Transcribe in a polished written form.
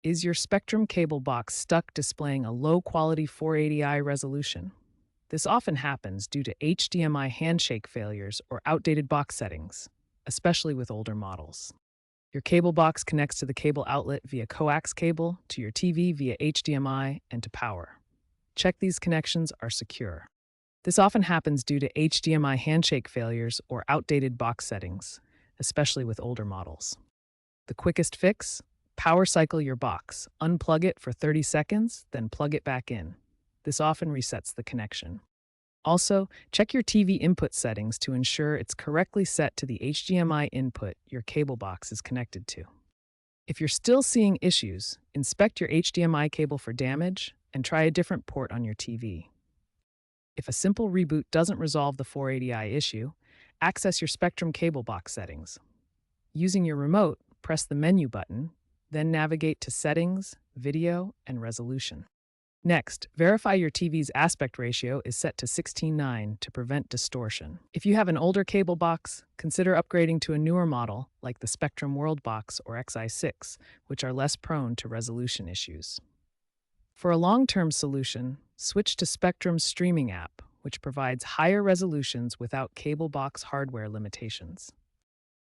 Is your Spectrum cable box stuck displaying a low-quality 480i resolution? This often happens due to HDMI handshake failures or outdated box settings, especially with older models. Your cable box connects to the cable outlet via coax cable, to your TV via HDMI, and to power. Check these connections are secure. This often happens due to HDMI handshake failures or outdated box settings, especially with older models. The quickest fix? Power cycle your box, unplug it for 30 seconds, then plug it back in. This often resets the connection. Also, check your TV input settings to ensure it's correctly set to the HDMI input your cable box is connected to. If you're still seeing issues, inspect your HDMI cable for damage and try a different port on your TV. If a simple reboot doesn't resolve the 480i issue, access your Spectrum cable box settings. Using your remote, press the menu button, then navigate to Settings, Video, and Resolution. Next, verify your TV's aspect ratio is set to 16:9 to prevent distortion. If you have an older cable box, consider upgrading to a newer model like the Spectrum World Box or Xi6, which are less prone to resolution issues. For a long-term solution, switch to Spectrum's streaming app, which provides higher resolutions without cable box hardware limitations.